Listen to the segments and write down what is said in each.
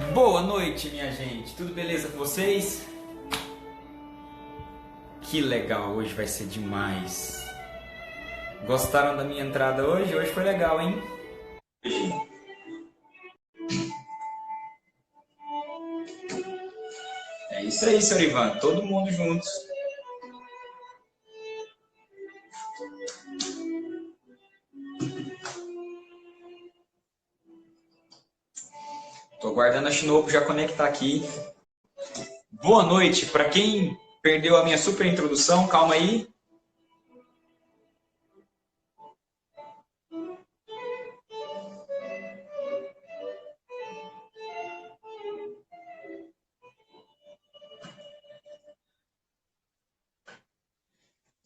Boa noite, minha gente. Tudo beleza com vocês? Que legal, hoje vai ser demais. Gostaram da minha entrada hoje? Hoje foi legal, hein? É isso aí, senhor Ivan. Todo mundo juntos. Tô aguardando a Shinobu já conectar aqui. Boa noite. Para quem perdeu a minha super introdução, calma aí.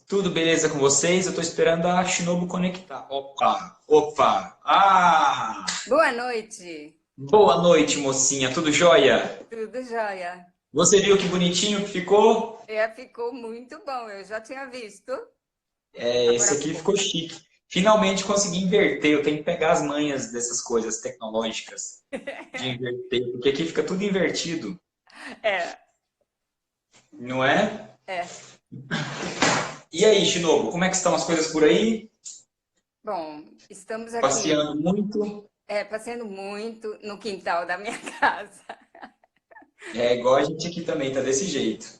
Tudo beleza com vocês? Eu tô esperando a Shinobu conectar. Opa, opa. Ah! Boa noite, Boa noite, mocinha. Tudo jóia? tudo jóia? Você viu que bonitinho que ficou? Ficou muito bom, eu já tinha visto Esse agora há aqui ficou pouco. chique. Finalmente consegui inverter. Eu tenho que pegar as manhas dessas coisas tecnológicas de inverter, porque aqui fica tudo invertido, É, não é? é. E aí, Shinobu, como é que estão as coisas por aí? Bom, estamos aqui Passeando muito? passeando muito no quintal da minha casa. É igual a gente aqui também, tá desse jeito.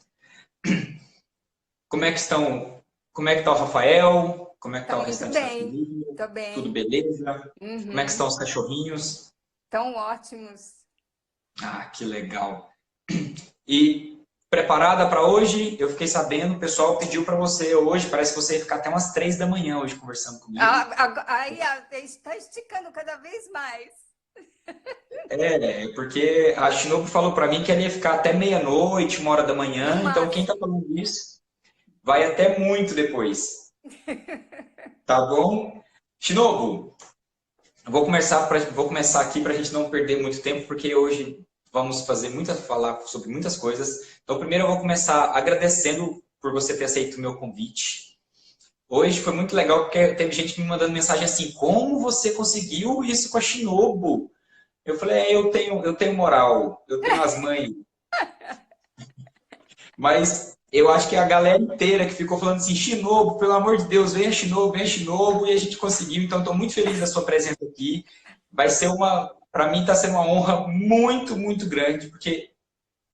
Como é que estão? Como é que tá o Rafael? Como é que Tá tá o muito restante da bem, família? tá Tudo bem. beleza? Como é que Uhum. estão os cachorrinhos? Tão ótimos. Ah, que legal. E preparada para hoje? Eu fiquei sabendo, o pessoal pediu para você hoje, parece que você ia ficar até umas 3 da manhã hoje conversando comigo. Aí está esticando cada vez mais. Porque a Shinobu falou para mim que ela ia ficar até meia-noite, 1 hora da manhã, No então quem está máximo. falando isso vai até muito depois, tá bom? Shinobu, vou começar aqui para a gente não perder muito tempo, porque hoje vamos falar sobre muitas coisas. Então, primeiro eu vou começar agradecendo por você ter aceito o meu convite. Hoje foi muito legal porque teve gente me mandando mensagem assim: como você conseguiu isso com a Shinobu? Eu falei: eu tenho moral, eu tenho as mães. Mas eu acho que a galera inteira que ficou falando assim: Shinobu, pelo amor de Deus, venha Shinobu, e a gente conseguiu. Então, estou muito feliz da sua presença aqui. Vai ser para mim está sendo uma honra muito, muito grande, porque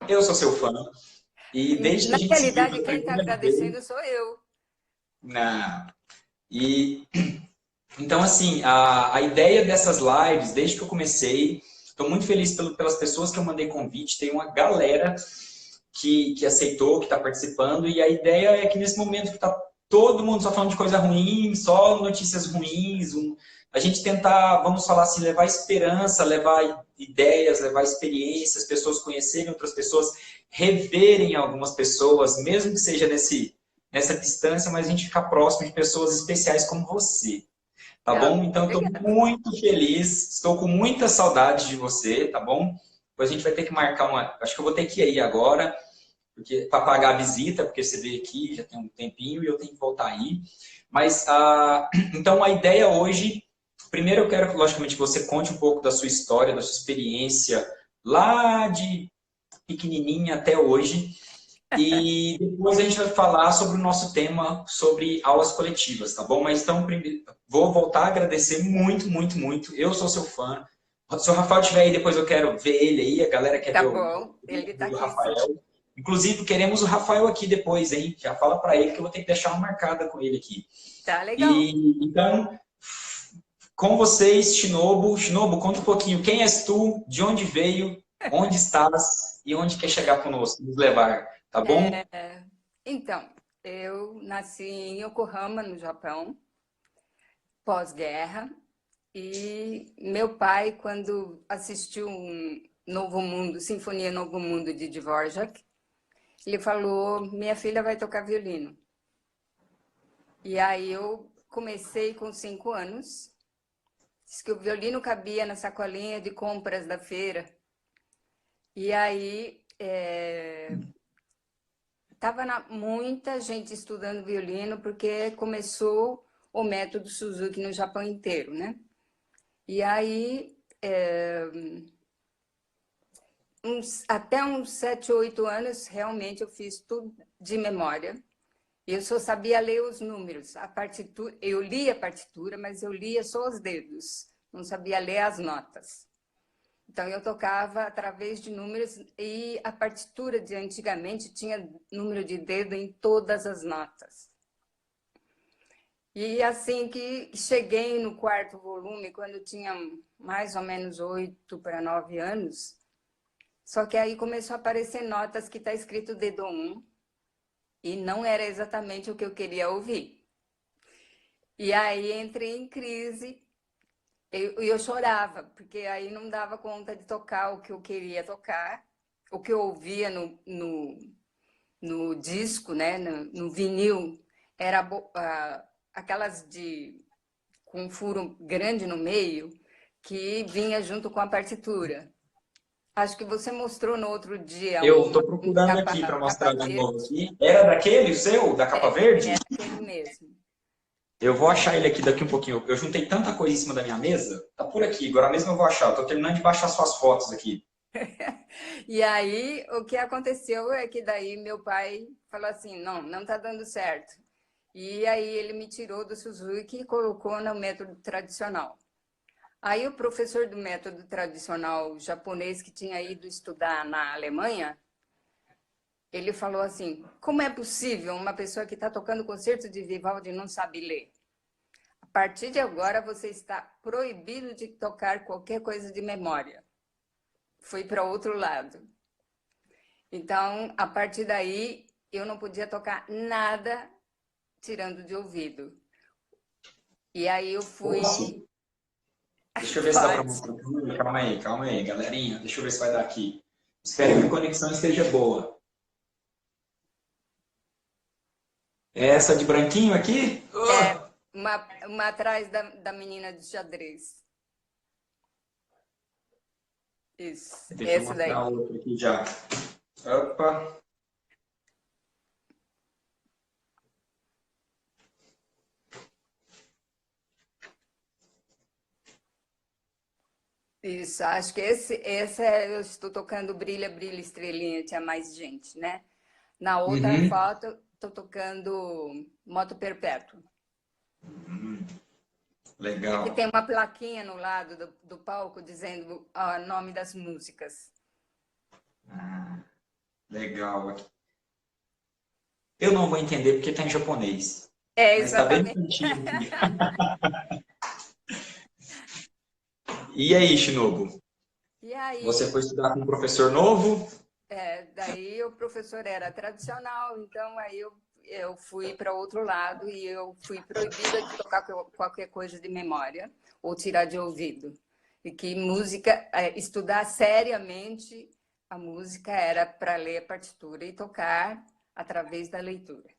eu sou seu fã. E desde que Na a gente se viu realidade, pela quem está primeira vez, agradecendo sou eu. na, e então, assim, a ideia dessas lives, desde que eu comecei, estou muito feliz pelas pessoas que eu mandei convite. Tem uma galera que aceitou, que está participando, e a ideia é que nesse momento que está todo mundo só falando de coisa ruim, só notícias ruins, a gente tentar, vamos falar assim, levar esperança, levar ideias, levar experiências, pessoas conhecerem outras pessoas, reverem algumas pessoas, mesmo que seja nessa distância, mas a gente ficar próximo de pessoas especiais como você. Tá Ah, bom? Então, estou obrigada. muito feliz, estou com muita saudade de você, tá bom? Depois a gente vai ter que marcar uma. Acho que eu vou ter que ir aí agora, porque para pagar a visita, porque você veio aqui já tem um tempinho e eu tenho que voltar aí. Mas, então, a ideia hoje. Primeiro, eu quero, logicamente, que você conte um pouco da sua história, da sua experiência, lá de pequenininha até hoje. E depois a gente vai falar sobre o nosso tema, sobre aulas coletivas, tá bom? Mas então, vou voltar a agradecer muito, muito, muito. Eu sou seu fã. Se o Rafael estiver aí, depois eu quero ver ele aí. A galera quer Tá ver bom, o ele tá do aqui, sim. Rafael. Inclusive, queremos o Rafael aqui depois, hein? Já fala para ele que eu vou ter que deixar uma marcada com ele aqui. Tá legal. E então, com vocês, Shinobu. Shinobu, conta um pouquinho. Quem és tu? De onde veio? Onde estás? E onde quer chegar conosco? Nos levar, tá bom? Então, eu nasci em Yokohama, no Japão, pós-guerra, e meu pai, quando assistiu Novo Mundo, Sinfonia Novo Mundo de Dvorak, ele falou: minha filha vai tocar violino. E aí eu comecei com 5 anos. Diz que o violino cabia na sacolinha de compras da feira. E aí tava muita gente estudando violino porque começou o método Suzuki no Japão inteiro, né? E aí Até uns 7, 8 anos, realmente eu fiz tudo de memória. Eu só sabia ler os números. A partitura, eu lia a partitura, mas eu lia só os dedos. Não sabia ler as notas. Então, eu tocava através de números e a partitura de antigamente tinha número de dedo em todas as notas. E assim que cheguei no quarto volume, quando eu tinha mais ou menos 8 para 9 anos, só que aí começou a aparecer notas que está escrito dedo 1 e não era exatamente o que eu queria ouvir. E aí entrei em crise e eu chorava, porque aí não dava conta de tocar o que eu queria tocar, o que eu ouvia no disco, né, no vinil, era aquelas com um furo grande no meio, que vinha junto com a partitura. Acho que você mostrou no outro dia Eu uma estou procurando aqui para capa mostrar de novo verde. aqui. Era daquele, o seu, da capa verde? É aquele mesmo. Eu vou achar ele aqui daqui um pouquinho. Eu juntei tanta coisa em cima da minha mesa. Tá por aqui, agora mesmo eu vou achar. Eu tô terminando de baixar suas fotos aqui. E aí, o que aconteceu é que daí meu pai falou assim, não tá dando certo. E aí ele me tirou do Suzuki e colocou no método tradicional. Aí o professor do método tradicional japonês que tinha ido estudar na Alemanha, ele falou assim, como é possível uma pessoa que está tocando concerto de Vivaldi não sabe ler? A partir de agora você está proibido de tocar qualquer coisa de memória. Fui para outro lado. Então, a partir daí, eu não podia tocar nada tirando de ouvido. E aí eu fui... Posso? Deixa eu ver se dá para mostrar. Calma aí, galerinha. Deixa eu ver se vai dar aqui. Espero que a conexão esteja boa. É essa de branquinho aqui? É, uma atrás da menina de xadrez. Isso, Deixa eu essa mostrar daí. outra aqui já. Opa. Isso, acho que eu estou tocando Brilha, Brilha, Estrelinha, tinha mais gente, né? Na outra Uhum. foto, estou tocando Moto Perpétuo. E que Legal. tem uma plaquinha no lado do palco dizendo o nome das músicas. Legal. Eu não vou entender porque está em japonês. É, Mas está bem exatamente. bonitinho aqui. E aí, Shinobu? E Você aí, foi estudar com um professor novo? daí o professor era tradicional, então aí eu fui para outro lado e eu fui proibida de tocar qualquer coisa de memória ou tirar de ouvido. E que música, estudar seriamente a música era para ler a partitura e tocar através da leitura.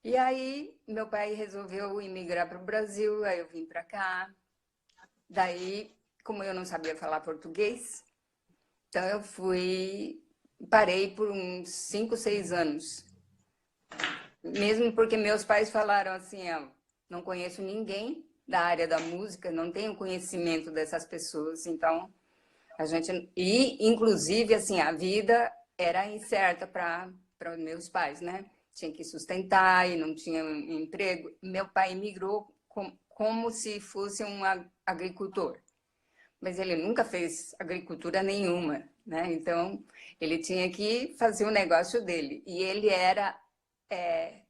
E aí, meu pai resolveu imigrar para o Brasil, aí eu vim para cá. Daí, como eu não sabia falar português, então eu parei por uns 5, 6 anos. Mesmo porque meus pais falaram assim, não conheço ninguém da área da música, não tenho conhecimento dessas pessoas, então a gente... E, inclusive, assim, a vida era incerta para meus pais, né? Tinha que sustentar e não tinha emprego. Meu pai imigrou como se fosse um agricultor. Mas ele nunca fez agricultura nenhuma, né? Então, ele tinha que fazer o negócio dele. E ele era,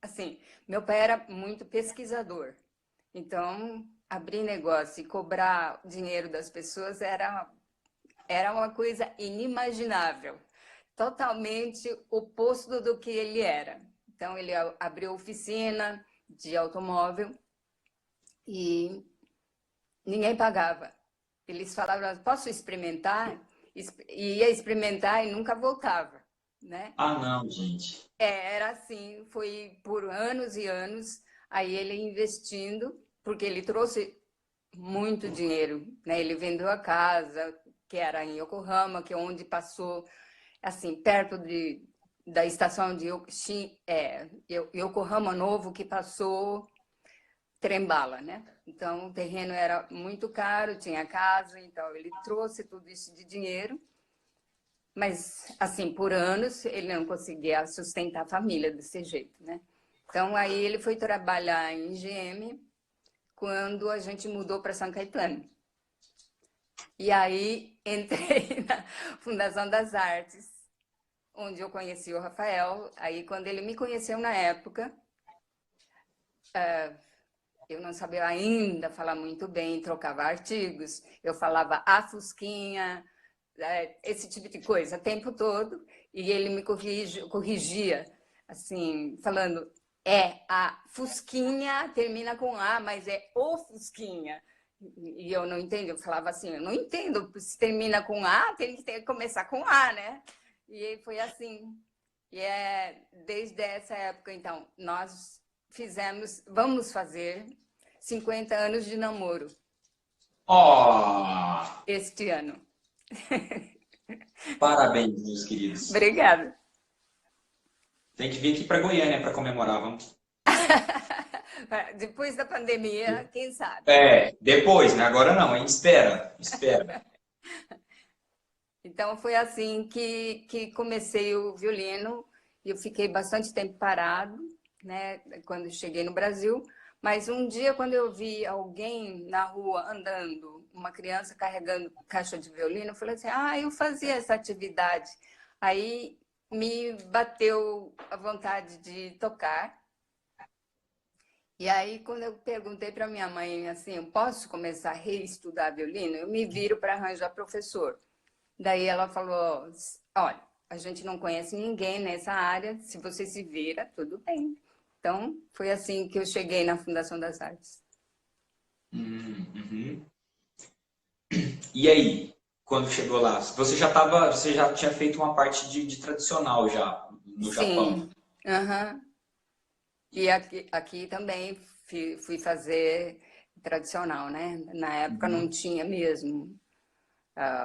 assim, meu pai era muito pesquisador. Então, abrir negócio e cobrar dinheiro das pessoas era uma coisa inimaginável. Totalmente oposto do que ele era. Então, ele abriu oficina de automóvel e ninguém pagava. Eles falavam, posso experimentar? E ia experimentar e nunca voltava, né? Ah, não, gente. Era assim, foi por anos e anos, aí ele investindo, porque ele trouxe muito dinheiro, né? Ele vendeu a casa, que era em Yokohama, que é onde passou, assim, perto da estação de Yokohama Novo, que passou trem-bala, né? Então, o terreno era muito caro, tinha casa, então ele trouxe tudo isso de dinheiro, mas, assim, por anos, ele não conseguia sustentar a família desse jeito, né? Então, aí ele foi trabalhar em GM quando a gente mudou para São Caetano. E aí, entrei na Fundação das Artes, onde eu conheci o Rafael. Aí, quando ele me conheceu na época, eu não sabia ainda falar muito bem, trocava artigos, eu falava a Fusquinha, esse tipo de coisa, o tempo todo, e ele me corrigia, assim, falando, a Fusquinha termina com A, mas é o Fusquinha. E eu não entendo, eu falava assim, eu não entendo, se termina com A, tem que começar com A, né? E foi assim. E desde essa época, então, nós vamos fazer 50 anos de namoro. Ó, Este ano. parabéns, meus queridos. Obrigada. Tem que vir aqui para Goiânia para comemorar, vamos. Depois da pandemia, quem sabe? Depois, né? Agora não, hein? Espera, espera. Então, foi assim que comecei o violino. E eu fiquei bastante tempo parado, né, quando cheguei no Brasil. Mas um dia, quando eu vi alguém na rua andando, uma criança carregando caixa de violino, eu falei assim, eu fazia essa atividade. Aí me bateu a vontade de tocar. E aí, quando eu perguntei para minha mãe, assim, eu posso começar a reestudar violino? Eu me viro para arranjar professor. Daí ela falou, olha, a gente não conhece ninguém nessa área, se você se vira, tudo bem. Então, foi assim que eu cheguei na Fundação das Artes. Uhum. E aí, quando chegou lá, você já tinha feito uma parte de tradicional já no Japão. Sim, uhum. E aqui também fui fazer tradicional, né? Na época não tinha mesmo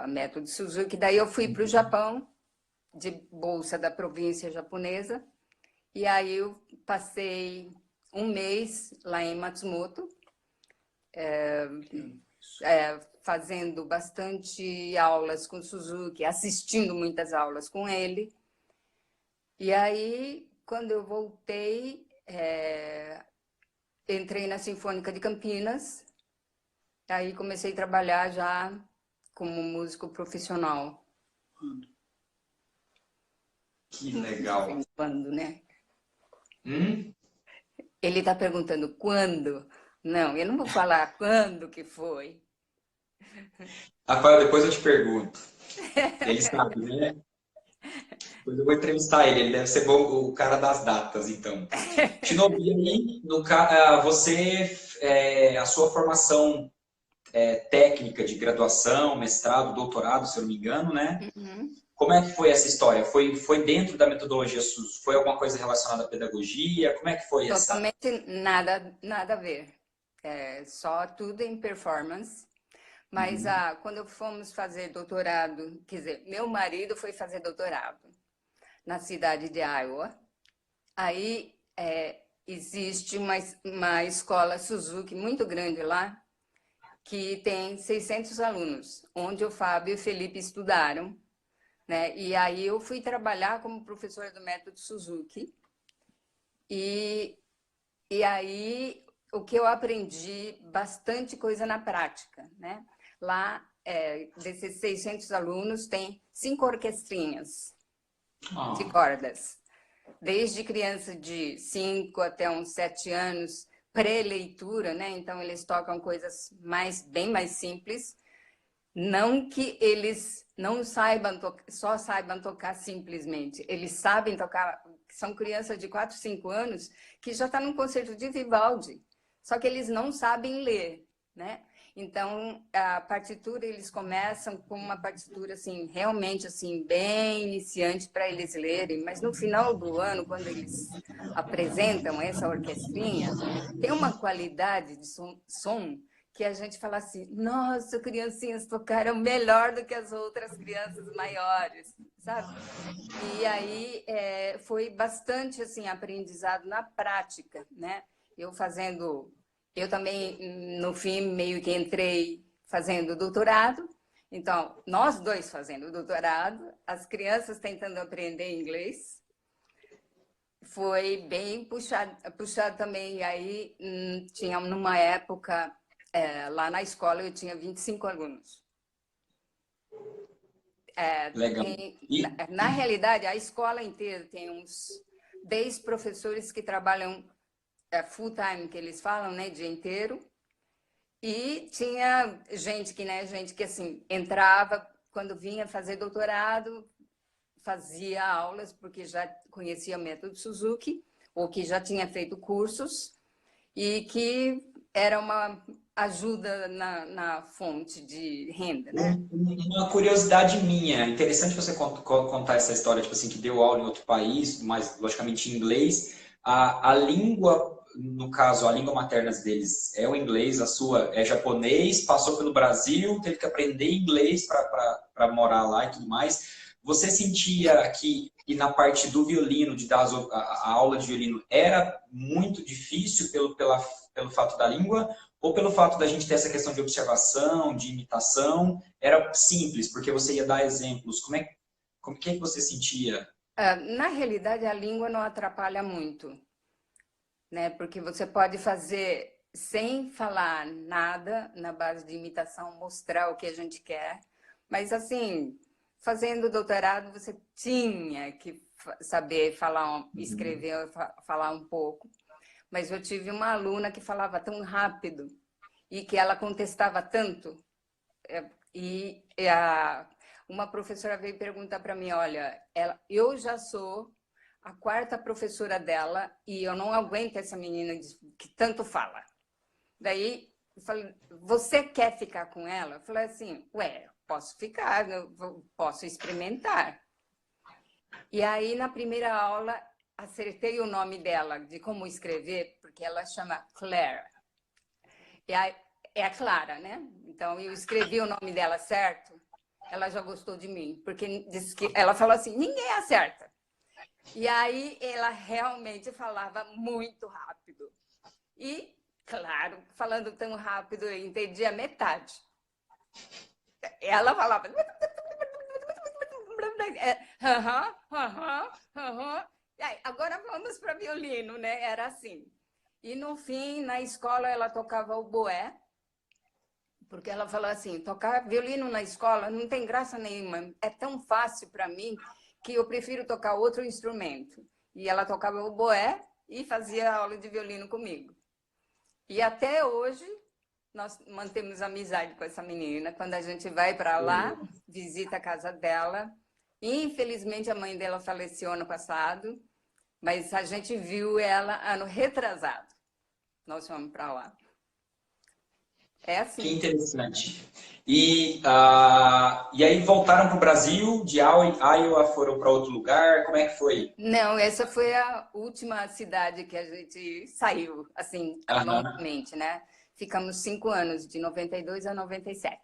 método Suzuki. Daí eu fui para o Japão, de bolsa da província japonesa, e aí eu passei um mês lá em Matsumoto, fazendo bastante aulas com Suzuki, assistindo muitas aulas com ele. E aí, quando eu voltei, entrei na Sinfônica de Campinas, aí comecei a trabalhar já como músico profissional. Que legal. Quando, né? Hum? Ele está perguntando quando. Não, eu não vou falar quando que foi. Rafael, depois eu te pergunto. Ele sabe, né? Depois eu vou entrevistar ele. Ele deve ser o cara das datas, então. Shinobi, aí, a sua formação técnica de graduação, mestrado, doutorado, se eu não me engano, né? Uhum. Como é que foi essa história? Foi dentro da metodologia SUS? Foi alguma coisa relacionada à pedagogia? Como é que foi essa? Totalmente nada a ver. Só tudo em performance. Mas quando fomos fazer doutorado, quer dizer, meu marido foi fazer doutorado na cidade de Iowa. Aí existe uma escola Suzuki muito grande lá, que tem 600 alunos, onde o Fábio e o Felipe estudaram, né? E aí eu fui trabalhar como professora do método Suzuki. E aí o que eu aprendi, bastante coisa na prática, né? Lá, desses 600 alunos, tem 5 orquestrinhas de cordas. Desde criança de 5 até uns 7 anos, pré-leitura, né? Então, eles tocam coisas bem mais simples. Não que eles não só saibam tocar simplesmente. Eles sabem tocar, são crianças de 4, 5 anos que já estão num concerto de Vivaldi. Só que eles não sabem ler, né? Então, a partitura, eles começam com uma partitura, assim, realmente, assim, bem iniciante para eles lerem, mas no final do ano, quando eles apresentam essa orquestrinha, tem uma qualidade de som que a gente fala assim, nossa, criancinhas tocaram melhor do que as outras crianças maiores, sabe? E aí foi bastante, assim, aprendizado na prática, né? Eu também, no fim, meio que entrei fazendo doutorado. Então, nós dois fazendo doutorado, as crianças tentando aprender inglês. Foi bem puxado também. E aí, tinha numa época, lá na escola, eu tinha 25 alunos. Legal. Na realidade, a escola inteira tem uns 10 professores que trabalham full time, que eles falam, né, dia inteiro. E tinha gente que assim, entrava quando vinha fazer doutorado, fazia aulas porque já conhecia o método Suzuki, ou que já tinha feito cursos, e que era uma ajuda na fonte de renda, né? Uma curiosidade minha, interessante você contar essa história, tipo assim, que deu aula em outro país, mas logicamente em inglês. A língua, no caso, a língua materna deles é o inglês, a sua é japonês, passou pelo Brasil, teve que aprender inglês para morar lá e tudo mais. Você sentia que na parte do violino, de dar a aula de violino, era muito difícil pelo fato da língua? Ou pelo fato da gente ter essa questão de observação, de imitação, era simples, porque você ia dar exemplos. Como que você sentia? Na realidade, a língua não atrapalha muito, né? Porque você pode fazer sem falar nada, na base de imitação, mostrar o que a gente quer. Mas, assim, fazendo doutorado, você tinha que saber falar, escrever, falar um pouco. Mas eu tive uma aluna que falava tão rápido e que ela contestava tanto. E uma professora veio perguntar para mim, olha, eu já sou a 4ª professora dela e eu não aguento essa menina que tanto fala. Daí, eu falei, você quer ficar com ela? Eu falei assim, posso ficar, posso experimentar. E aí, na primeira aula, acertei o nome dela, de como escrever, porque ela chama Claire. E aí, é a Clara, né? Então, eu escrevi o nome dela certo, ela já gostou de mim, porque disse que ela falou assim, ninguém acerta. E aí, ela realmente falava muito rápido. E, claro, falando tão rápido, eu entendi a metade. Ela falava... Agora vamos para violino, né? Era assim. E, no fim, na escola, ela tocava oboé, porque ela falou assim, tocar violino na escola não tem graça nenhuma, é tão fácil para mim que eu prefiro tocar outro instrumento. E ela tocava oboé e fazia aula de violino comigo. E até hoje nós mantemos amizade com essa menina. Quando a gente vai para lá, visita a casa dela. Infelizmente a mãe dela faleceu ano passado, mas a gente viu ela ano retrasado. Nós fomos para lá. É assim. Que interessante. E aí voltaram para o Brasil, de Iowa foram para outro lugar, como é que foi? Não, essa foi a última cidade que a gente saiu, assim, longamente, né? Ficamos 5 anos, de 92 a 97.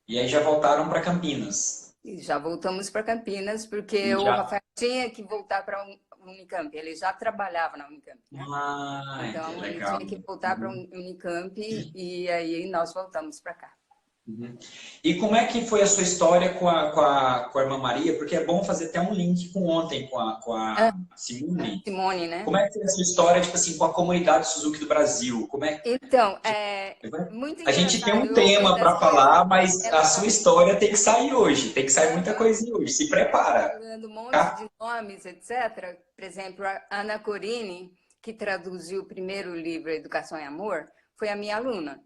E aí já voltaram para Campinas. E já voltamos para Campinas, porque o Rafael tinha que voltar para a Unicamp. Ele já trabalhava na Unicamp, né? Então, ele tinha que voltar para a Unicamp e aí nós voltamos para cá. E como é que foi a sua história com a irmã Maria? Porque é bom fazer até um link com ontem, com a Simone. Simone, né? Como é que foi a sua história, tipo assim, com a comunidade Suzuki do Brasil? Como é... Então, muito A gente tem engraçado. um tema para falar, mas a sua história tem que sair hoje. Tem que sair muita coisinha hoje. Se prepara. Falando um monte de nomes, etc. Por exemplo, a Ana Corini, que traduziu o primeiro livro, Educação e Amor, foi a minha aluna.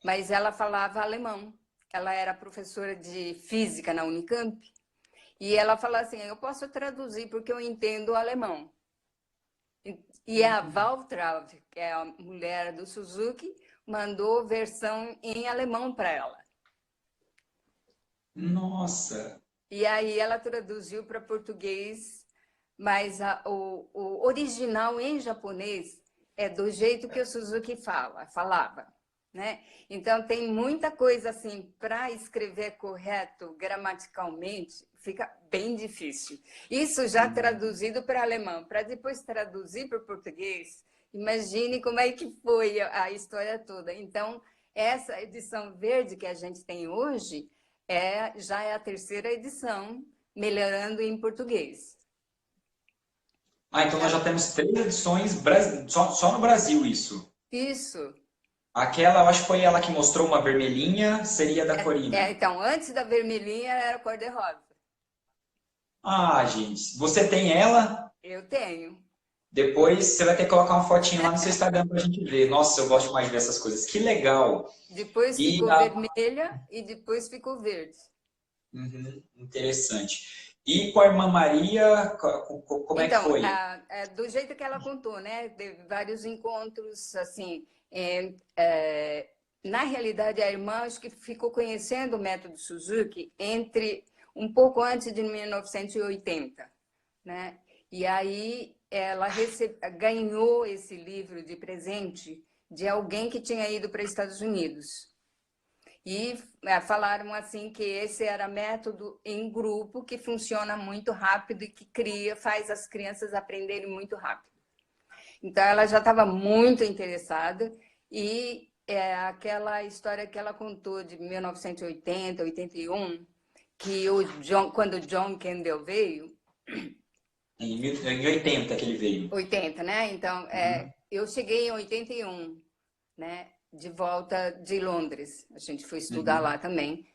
Mas ela falava alemão. Ela era professora de física na Unicamp. E ela falou assim, eu posso traduzir porque eu entendo alemão. E a Waltraud, que é a mulher do Suzuki, mandou versão em alemão para ela. Nossa! E aí ela traduziu para português, mas o original em japonês é do jeito que o Suzuki falava. Né? Então, tem muita coisa assim, para escrever correto gramaticalmente, fica bem difícil. Isso já traduzido para alemão, para depois traduzir para português, Imagine como é que foi a história toda. Então, essa edição verde que a gente tem hoje já é a terceira edição, melhorando em português. Ah, então nós já temos 3 edições, só no Brasil isso. Isso. Aquela, eu acho que foi ela que mostrou uma vermelhinha, seria da Corina. Então, antes da vermelhinha era cor-de-rosa. Ah, gente, você tem ela? Eu tenho. Depois você vai ter que colocar uma fotinha lá no seu Instagram pra gente ver. Nossa, eu gosto mais de ver essas coisas. Que legal! Depois E ficou vermelha e depois ficou verde. Uhum, interessante. E com a irmã Maria, como é que Então, foi? do jeito que ela contou, né? Teve vários encontros, assim. Na realidade, a irmã acho que ficou conhecendo o método Suzuki um pouco antes de 1980, né? E aí ela ganhou esse livro de presente de alguém que tinha ido para os Estados Unidos. E falaram assim que esse era método em grupo que funciona muito rápido e que faz as crianças aprenderem muito rápido. Então ela já estava muito interessada e aquela história que ela contou de 1980, 81, que quando o John Kendall veio, Em 80 que ele veio. 80, né? Então, eu cheguei em 81, né? De volta de Londres. A gente foi estudar Uhum, lá também.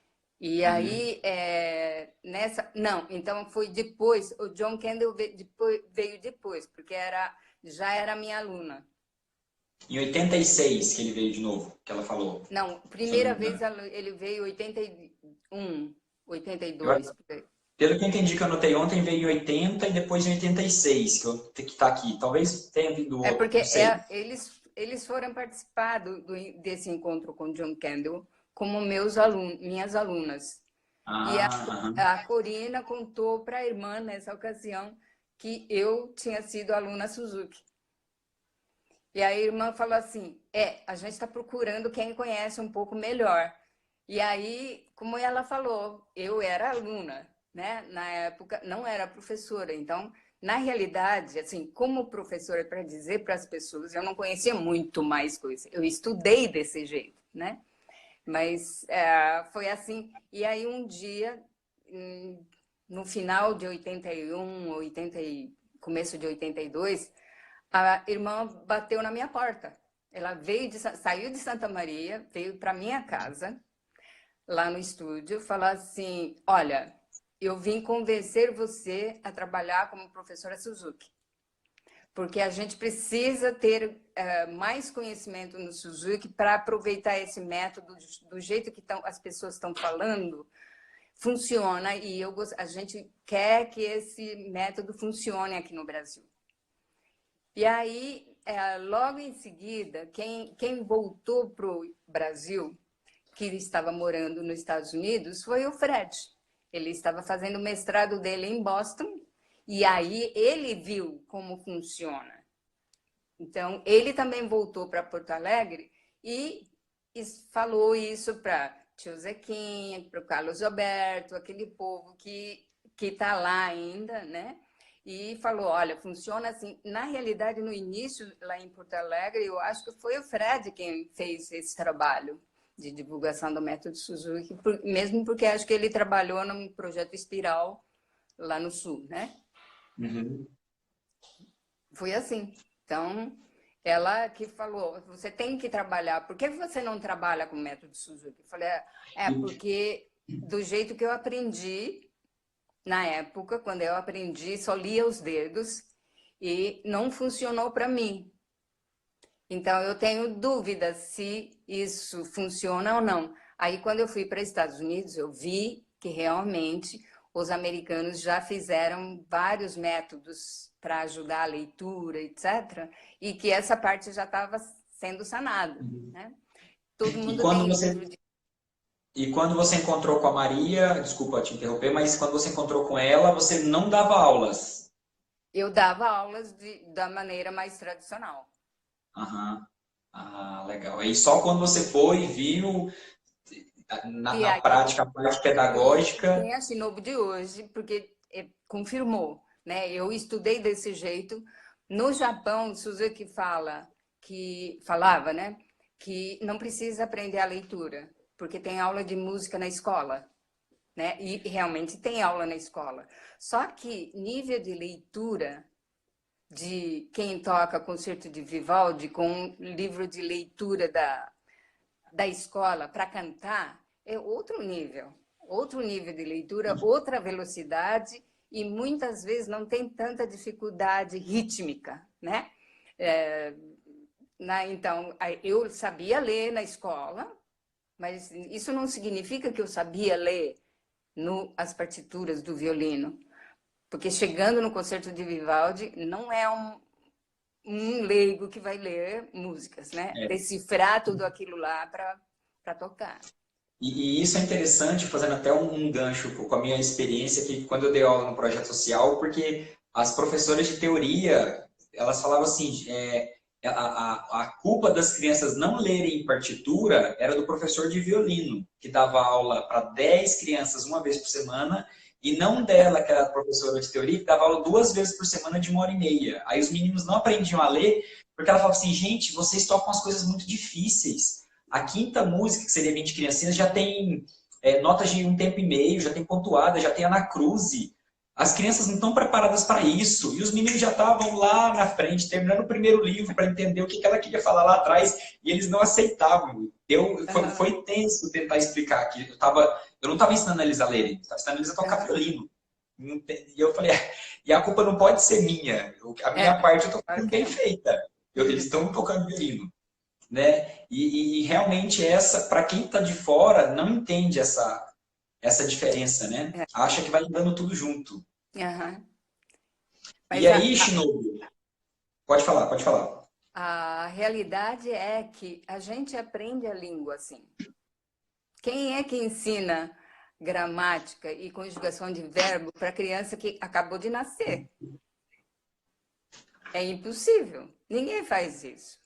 E uhum. aí, Não, então foi depois. O John Kendall veio depois, porque já era minha aluna. Em 86 que ele veio de novo, que ela falou, Não, se eu não me primeira vez engano. ele veio em 81, Eu, 82. pelo que eu entendi que eu anotei ontem, veio em 80 e depois em 86, que está aqui. Talvez tenha vindo É outro, porque não sei. eles foram participar desse encontro com John Kendall como minhas alunas. E Ah, aham. a Corina contou para a irmã, nessa ocasião, que eu tinha sido aluna Suzuki. E a irmã falou assim, a gente está procurando quem conhece um pouco melhor. E aí, como ela falou, eu era aluna, né? Na época, não era professora. Então, na realidade, assim, como professora, para dizer para as pessoas, eu não conhecia muito mais coisa. Eu estudei desse jeito, né? Mas foi assim. E aí, um dia, no final de 81, começo de 82, a irmã bateu na minha porta. Ela saiu de Santa Maria, veio para minha casa, lá no estúdio, falar assim: olha, eu vim convencer você a trabalhar como professora Suzuki, porque a gente precisa ter mais conhecimento no Suzuki para aproveitar esse método do jeito que as pessoas estão falando. Funciona e a gente quer que esse método funcione aqui no Brasil. E aí, logo em seguida, quem voltou para o Brasil, que estava morando nos Estados Unidos, foi o Fred. Ele estava fazendo o mestrado dele em Boston, e aí ele viu como funciona. Então, ele também voltou para Porto Alegre e falou isso para tio Zequinha, para o Carlos Alberto, aquele povo que está lá ainda, né? E falou, olha, funciona assim. Na realidade, no início, lá em Porto Alegre, eu acho que foi o Fred quem fez esse trabalho de divulgação do método Suzuki, mesmo porque acho que ele trabalhou num projeto Espiral lá no Sul, né? Uhum. Foi assim. Então, ela que falou, você tem que trabalhar. Por que você não trabalha com o método Suzuki? Eu falei, porque do jeito que eu aprendi, na época, quando eu aprendi, só lia os dedos e não funcionou para mim. Então, eu tenho dúvidas se isso funciona ou não. Aí, quando eu fui para os Estados Unidos, eu vi que realmente os americanos já fizeram vários métodos para ajudar a leitura, etc., e que essa parte já estava sendo sanada, né? Todo E mundo quando tem você, livro de... e quando você encontrou com a Maria, desculpa te interromper, mas quando você encontrou com ela, você não dava aulas. Eu dava aulas da maneira mais tradicional. Aham. Ah, legal. Aí só quando você foi, viu, E na aí prática, a parte quem pedagógica. assinou de hoje, porque confirmou, né? Eu estudei desse jeito, No Japão, Suzuki falava, né, que não precisa aprender a leitura, porque tem aula de música na escola, né? E realmente tem aula na escola. Só que nível de leitura de quem toca concerto de Vivaldi com livro de leitura da escola para cantar é outro nível de leitura, outra velocidade e muitas vezes não tem tanta dificuldade rítmica, né? Então, eu sabia ler na escola, mas isso não significa que eu sabia ler as partituras do violino, porque chegando no concerto de Vivaldi não é um leigo que vai ler músicas, né? Decifrar tudo aquilo lá para tocar. E isso é interessante, fazendo até um gancho com a minha experiência que quando eu dei aula no projeto social, porque as professoras de teoria, elas falavam assim, a culpa das crianças não lerem partitura era do professor de violino, que dava aula para 10 crianças uma vez por semana, e não dela, que era a professora de teoria, que dava aula 2 vezes por semana de 1h30. Aí os meninos não aprendiam a ler, porque ela falava assim, gente, vocês tocam as coisas muito difíceis. A quinta música, que seria 20 criancinhas, já tem notas de 1 tempo e meio, já tem pontuada, já tem anacruse. As crianças não estão preparadas para isso. E os meninos já estavam lá na frente, terminando o primeiro livro para entender o que ela queria falar lá atrás, e eles não aceitavam. Foi tenso tentar explicar aqui. Eu não estava ensinando eles a lerem, estava ensinando eles a tocar violino. E eu falei, e a culpa não pode ser minha. A minha parte eu estou fazendo bem feita. Eles estão tocando violino. Né? E realmente para quem está de fora, não entende essa diferença, né? Acha que vai andando tudo junto. Uhum. E aí, Shinobu, pode falar, pode falar. A realidade é que a gente aprende a língua assim. Quem é que ensina gramática e conjugação de verbo para criança que acabou de nascer? É impossível. Ninguém faz isso.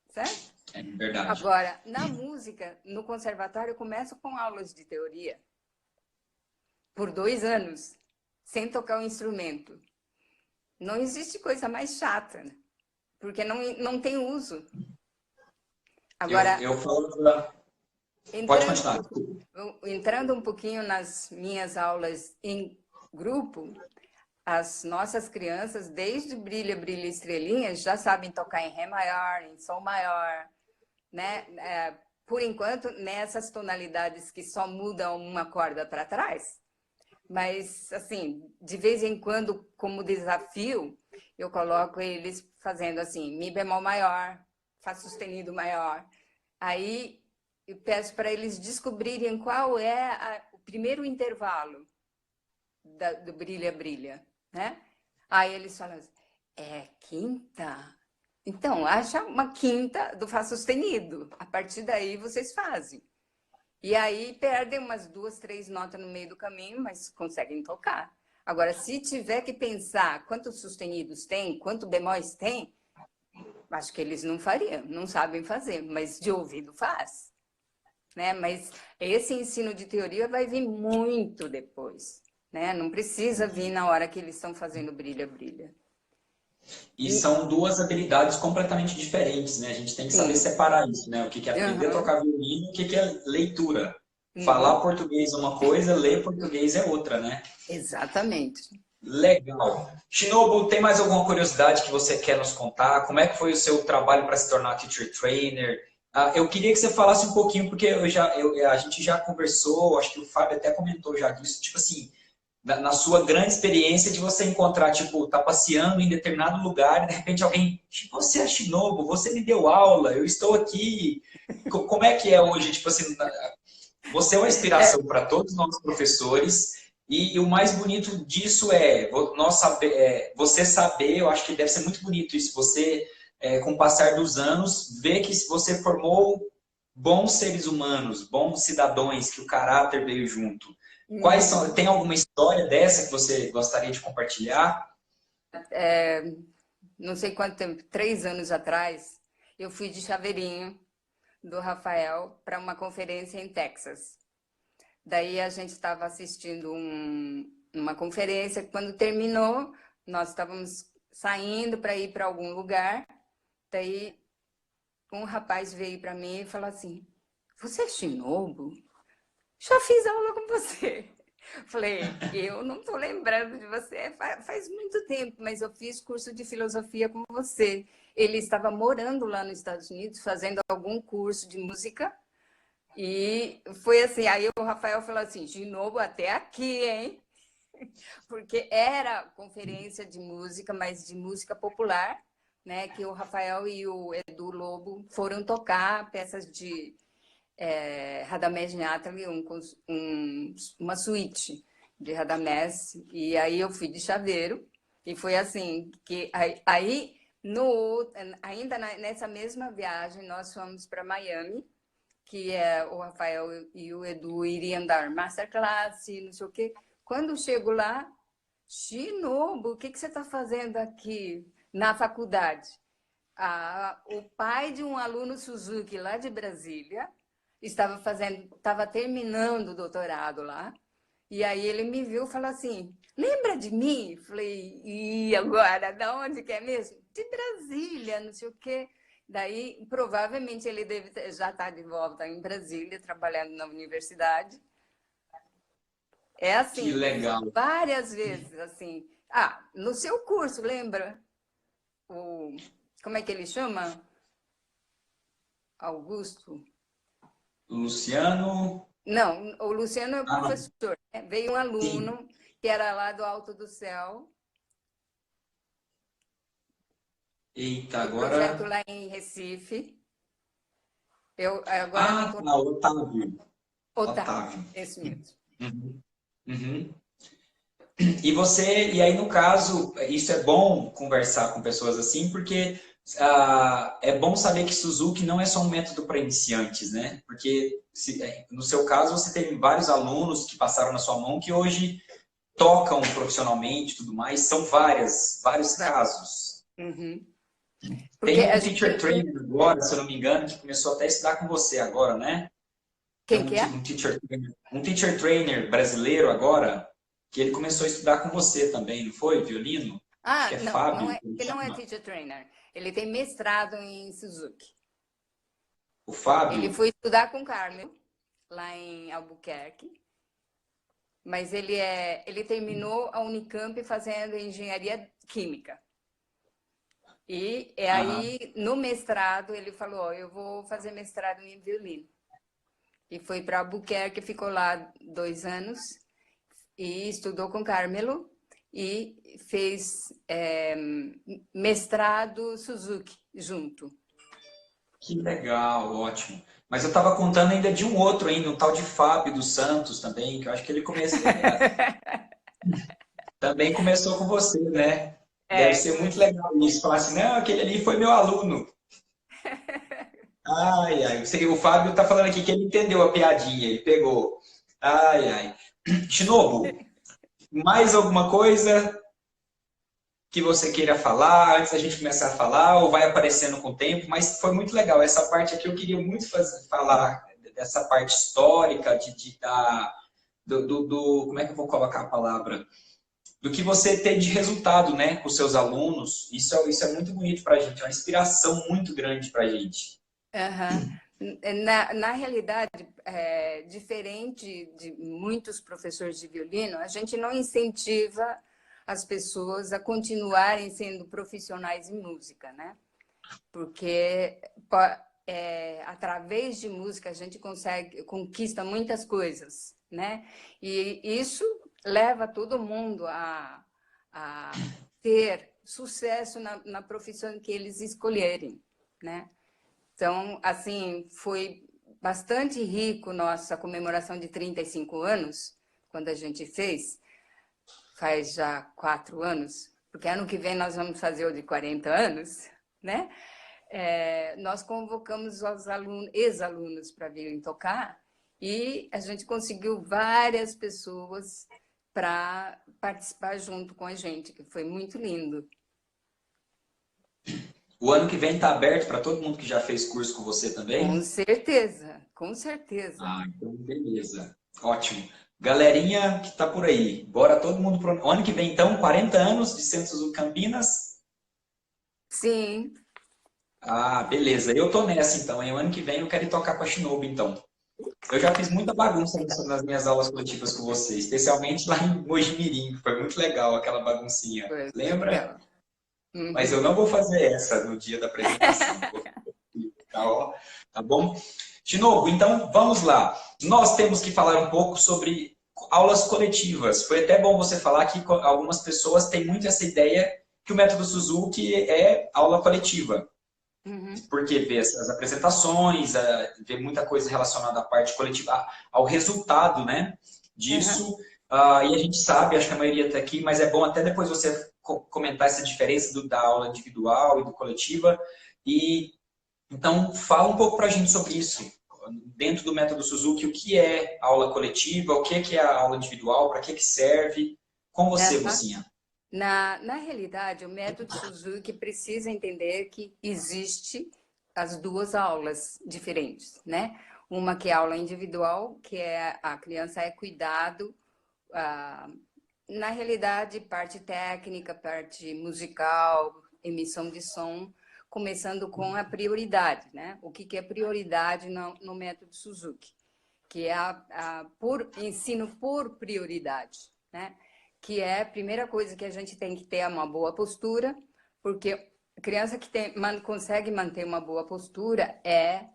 Certo? É verdade. Agora, na música, no conservatório, eu começo com aulas de teoria. Por 2 anos, sem tocar o instrumento. Não existe coisa mais chata, né? Porque não tem uso. Agora, eu falo pode continuar. Entrando um pouquinho nas minhas aulas em grupo, as nossas crianças, desde Brilha, Brilha, Estrelinha, já sabem tocar em Ré maior, em Sol maior, né? Por enquanto, nessas tonalidades que só mudam uma corda para trás. Mas, assim, de vez em quando, como desafio, eu coloco eles fazendo assim, Mi bemol maior, Fá sustenido maior. Aí eu peço para eles descobrirem qual é o primeiro intervalo do Brilha, Brilha, né? Aí eles falam assim, é quinta? Então, acha uma quinta do Fá sustenido. A partir daí, vocês fazem. E aí perdem umas 2, 3 notas no meio do caminho, mas conseguem tocar. Agora, se tiver que pensar quantos sustenidos tem, quantos bemóis tem, acho que eles não fariam, não sabem fazer, mas de ouvido faz. Né? Mas esse ensino de teoria vai vir muito depois. Né? Não precisa vir na hora que eles estão fazendo Brilha, Brilha. E são 2 habilidades completamente diferentes, né? A gente tem que saber separar isso, né? O que é aprender a tocar violino e o que é leitura. Falar português é uma coisa, ler português é outra, né? Exatamente. Legal. Shinobu, tem mais alguma curiosidade que você quer nos contar? Como é que foi o seu trabalho para se tornar teacher trainer? Eu queria que você falasse um pouquinho, porque a gente já conversou, acho que o Fábio até comentou já disso, tipo assim, na sua grande experiência de você encontrar, tipo, tá passeando em determinado lugar e de repente alguém, você é Shinobu, você me deu aula, eu estou aqui. Como é que é hoje? Tipo assim, você é uma inspiração para todos nós professores e o mais bonito disso é você saber, eu acho que deve ser muito bonito isso, você, com o passar dos anos, ver que você formou bons seres humanos, bons cidadãos, que o caráter veio junto. Tem alguma história dessa que você gostaria de compartilhar? Não sei quanto tempo, 3 anos atrás, eu fui de chaveirinho do Rafael para uma conferência em Texas. Daí a gente estava assistindo uma conferência, quando terminou, nós estávamos saindo para ir para algum lugar, daí um rapaz veio para mim e falou assim, você é Shinobu? Já fiz aula com você. Falei, eu não estou lembrando de você, faz muito tempo, mas eu fiz curso de filosofia com você. Ele estava morando lá nos Estados Unidos, fazendo algum curso de música, e foi assim, aí o Rafael falou assim, de novo até aqui, hein? Porque era conferência de música, mas de música popular, né? Que o Rafael e o Edu Lobo foram tocar peças de Radamés Niátali, uma suíte de Radamés, e aí eu fui de chaveiro, e foi assim, que aí ainda nessa mesma viagem, nós fomos para Miami, que o Rafael e o Edu iriam dar masterclass, não sei o quê. Quando chego lá, Shinobu, o que você está fazendo aqui na faculdade? O pai de um aluno Suzuki lá de Brasília estava terminando o doutorado lá, e aí ele me viu e falou assim, lembra de mim? Falei, e agora, de onde que é mesmo? De Brasília, não sei o quê. Daí, provavelmente, ele já estar de volta em Brasília, trabalhando na universidade. É Que assim, legal. várias vezes, assim. No seu curso, lembra? Como é que ele chama? Augusto? Luciano. Não, o Luciano é o professor. Né? Veio um aluno Sim. que era lá do Alto do Céu. Eita, Do agora... projeto lá em Recife. Agora não tô... Otávio. Otávio, esse mesmo. Uhum. Uhum. E aí no caso, isso é bom conversar com pessoas assim, porque é bom saber que Suzuki não é só um método para iniciantes, né? Porque no seu caso você teve vários alunos que passaram na sua mão que hoje tocam profissionalmente e tudo mais, são vários casos. Uhum. Tem um teacher trainer agora, se eu não me engano, que começou até a estudar com você agora, né? Quem que é? Um teacher trainer brasileiro agora, que ele começou a estudar com você também, não foi? Violino? Acho que é Fábio. Ele não é teacher trainer. Ele tem mestrado em Suzuki. O Fábio? Ele foi estudar com o Carmel, lá em Albuquerque. Mas ele terminou a Unicamp fazendo engenharia química. E aí, no mestrado, ele falou, eu vou fazer mestrado em violino. E foi para Albuquerque, ficou lá 2 anos e estudou com Carmelo e fez mestrado Suzuki junto. Que legal, ótimo. Mas eu estava contando ainda de um outro ainda, um tal de Fábio dos Santos também, que eu acho que ele começou... também começou com você, né? Deve ser muito legal isso, falar assim, não, aquele ali foi meu aluno. Ai, ai. O Fábio está falando aqui que ele entendeu a piadinha, ele pegou. Ai, ai. Shinobu, mais alguma coisa que você queira falar antes da gente começar a falar, ou vai aparecendo com o tempo? Mas foi muito legal. Essa parte aqui eu queria muito falar dessa parte histórica, como é que eu vou colocar a palavra? Do que você tem de resultado, né, com seus alunos. Isso é muito bonito para a gente, é uma inspiração muito grande para a gente. Na realidade, diferente de muitos professores de violino, a gente não incentiva as pessoas a continuarem sendo profissionais em música, né? Porque através de música a gente conquista muitas coisas, né? E isso leva todo mundo a ter sucesso na profissão que eles escolherem, né? Então, assim, foi bastante rico nossa comemoração de 35 anos, quando a gente faz já 4 anos, porque ano que vem nós vamos fazer o de 40 anos, né? Nós convocamos os ex-alunos para virem tocar e a gente conseguiu várias pessoas para participar junto com a gente, que foi muito lindo. O ano que vem está aberto para todo mundo que já fez curso com você também? Com certeza, com certeza. Então beleza. Ótimo. Galerinha que está por aí, bora todo mundo pro... O ano que vem, então, 40 anos de Centro Suzuki Campinas. Sim. Ah, beleza. Eu tô nessa então, hein? O ano que vem eu quero ir tocar com a Shinobi, então. Eu já fiz muita bagunça nas minhas aulas coletivas com você, especialmente lá em Mojimirim. Foi muito legal aquela baguncinha. Foi Lembra? legal. Mas Uhum. eu não vou fazer essa no dia da apresentação. Vou ficar, ó, tá bom? De novo, então vamos lá. Nós temos que falar um pouco sobre aulas coletivas. Foi até bom você falar que algumas pessoas têm muito essa ideia que o método Suzuki é aula coletiva. Uhum. Porque vê as apresentações, vê muita coisa relacionada à parte coletiva, ao resultado, né, Uhum. disso. E a gente sabe, acho que a maioria está aqui, mas é bom até depois você comentar essa diferença da aula individual e do coletiva. E então fala um pouco para a gente sobre isso. Dentro do método Suzuki, o que é aula coletiva, o que é a aula individual, para que serve? Com você, Aham. mocinha. Na realidade, o método Suzuki precisa entender que existe as duas aulas diferentes, né? Uma que é aula individual, que é a criança é cuidado, ah, na realidade, parte técnica, parte musical, emissão de som, começando com a prioridade, né? O que é prioridade no método Suzuki? Que é ensino por prioridade, né? Que é a primeira coisa que a gente tem que ter uma boa postura, porque a criança que consegue manter uma boa postura é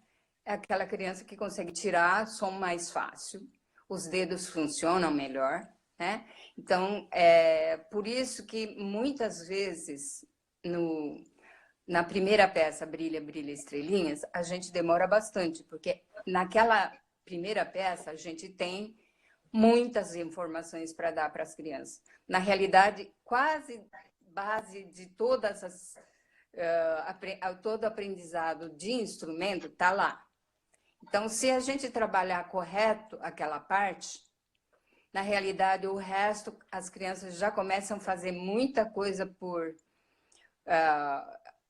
aquela criança que consegue tirar som mais fácil, os dedos funcionam melhor, né? Então, é por isso que muitas vezes na primeira peça, Brilha, Brilha, Estrelinhas, a gente demora bastante, porque naquela primeira peça a gente tem muitas informações para dar para as crianças. Na realidade, quase base de todas as todo aprendizado de instrumento está lá. Então, se a gente trabalhar correto aquela parte, na realidade, o resto, as crianças já começam a fazer muita coisa por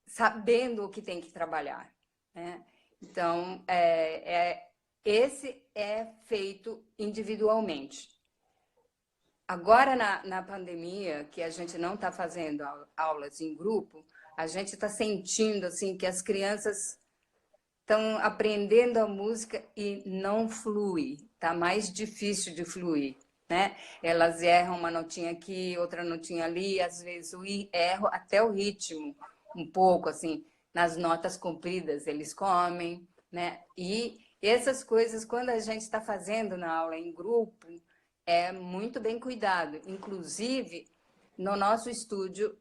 sabendo o que tem que trabalhar, né? Então, esse é feito individualmente. Agora, na pandemia, que a gente não está fazendo aulas em grupo, a gente está sentindo assim que as crianças estão aprendendo a música e não flui, está mais difícil de fluir, né? Elas erram uma notinha aqui, outra notinha ali, às vezes erro até o ritmo, um pouco assim, nas notas compridas eles comem, né? E essas coisas, quando a gente está fazendo na aula em grupo, é muito bem cuidado. Inclusive, no nosso estúdio,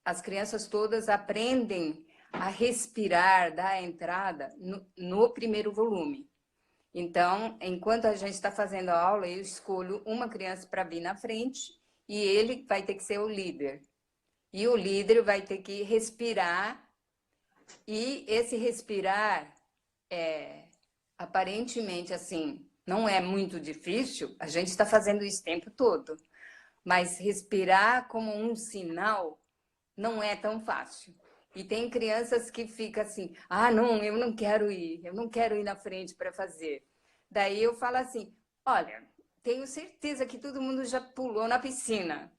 as crianças todas aprendem a respirar, dar a entrada no primeiro volume. Então, enquanto a gente está fazendo a aula, eu escolho uma criança para vir na frente e ele vai ter que ser o líder. E o líder vai ter que respirar, e esse respirar aparentemente assim, não é muito difícil, a gente está fazendo isso o tempo todo, mas respirar como um sinal não é tão fácil. E tem crianças que ficam assim, não, eu não quero ir na frente para fazer. Daí eu falo assim, olha, tenho certeza que todo mundo já pulou na piscina.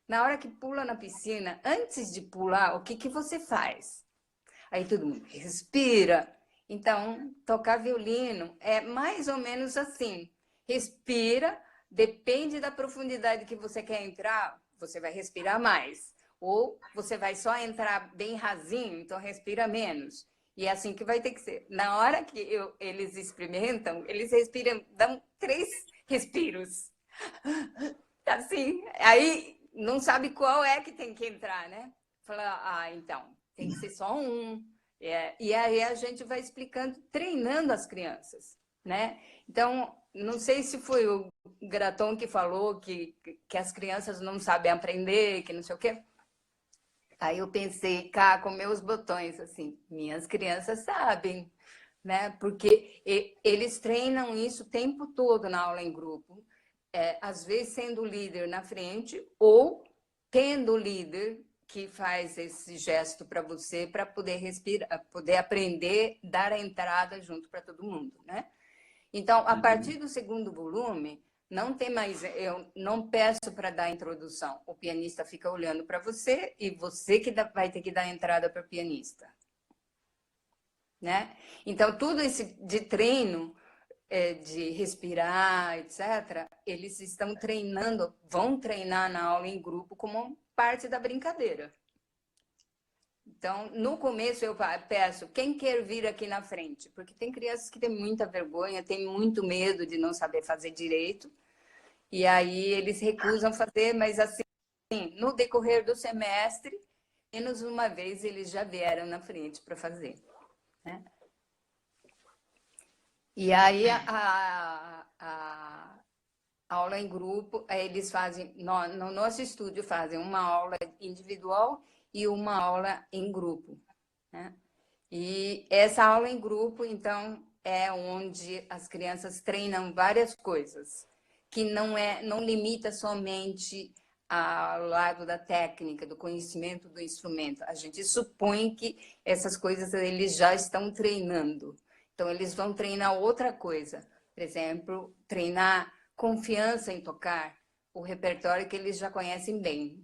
Na hora que pula na piscina, antes de pular, o que você faz? Aí todo mundo respira. Então, tocar violino é mais ou menos assim. Respira, depende da profundidade que você quer entrar, você vai respirar mais. Ou você vai só entrar bem rasinho, então respira menos. E é assim que vai ter que ser. Na hora que eles experimentam, eles respiram, dão 3 respiros. Assim, aí não sabe qual é que tem que entrar, né? Fala, então, tem que ser só um. E aí a gente vai explicando, treinando as crianças, né? Então, não sei se foi o Graton que falou que as crianças não sabem aprender, que não sei o quê. Aí eu pensei, cá, com meus botões, assim, minhas crianças sabem, né? Porque eles treinam isso o tempo todo na aula em grupo. Às vezes sendo o líder na frente ou tendo o líder que faz esse gesto para você para poder respirar, poder aprender, dar a entrada junto para todo mundo, né? Então, a partir Uhum. do segundo volume, Não tem mais, eu não peço para dar a introdução. O pianista fica olhando para você e você que vai ter que dar a entrada para o pianista. Né? Então, tudo esse de treino, de respirar, etc., eles estão treinando, vão treinar na aula em grupo como parte da brincadeira. Então, no começo eu peço, quem quer vir aqui na frente? Porque tem crianças que têm muita vergonha, têm muito medo de não saber fazer direito, e aí eles recusam fazer, mas assim, no decorrer do semestre, menos uma vez eles já vieram na frente para fazer. Né? E aí a aula em grupo, eles fazem, no nosso estúdio fazem uma aula individual e uma aula em grupo. Né? E essa aula em grupo, então, é onde as crianças treinam várias coisas, que não limita somente ao lado da técnica, do conhecimento do instrumento. A gente supõe que essas coisas eles já estão treinando. Então, eles vão treinar outra coisa. Por exemplo, treinar confiança em tocar o repertório que eles já conhecem bem.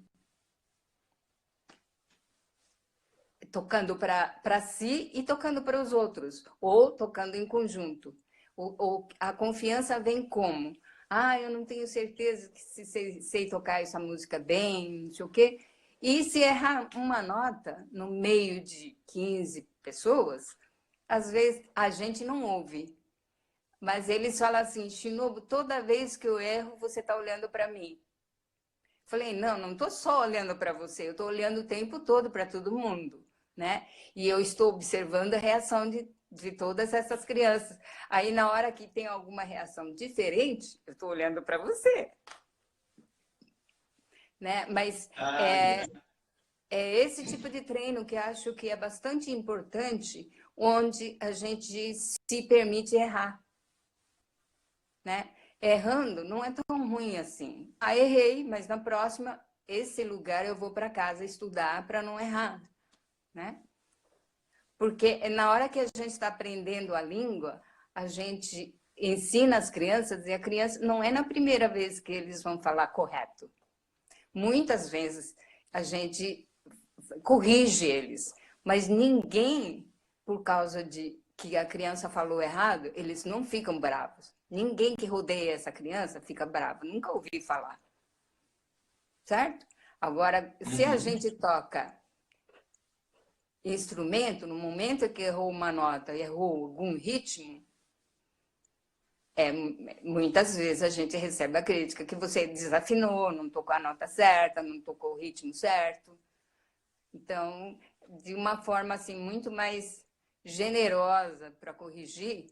Tocando para si e tocando para os outros, ou tocando em conjunto. A confiança vem como? Eu não tenho certeza que sei tocar essa música bem, não sei o quê. E se errar uma nota no meio de 15 pessoas, às vezes a gente não ouve. Mas eles falam assim, Shinobu, toda vez que eu erro, você está olhando para mim. Falei, não estou só olhando para você, eu estou olhando o tempo todo para todo mundo. Né? E eu estou observando a reação de todas essas crianças. Aí, na hora que tem alguma reação diferente, eu estou olhando para você. Né? Mas é esse tipo de treino que acho que é bastante importante, onde a gente se permite errar. Né? Errando não é tão ruim assim. Errei, mas na próxima, esse lugar eu vou para casa estudar para não errar. Né? Porque na hora que a gente está aprendendo a língua, a gente ensina as crianças e a criança não é na primeira vez que eles vão falar correto. Muitas vezes a gente corrige eles, mas ninguém, por causa de que a criança falou errado, eles não ficam bravos. Ninguém que rodeia essa criança fica bravo. Nunca ouvi falar. Certo? Agora, se a gente toca instrumento, no momento que errou uma nota, errou algum ritmo, muitas vezes a gente recebe a crítica que você desafinou, não tocou a nota certa, não tocou o ritmo certo. Então, de uma forma assim muito mais generosa para corrigir,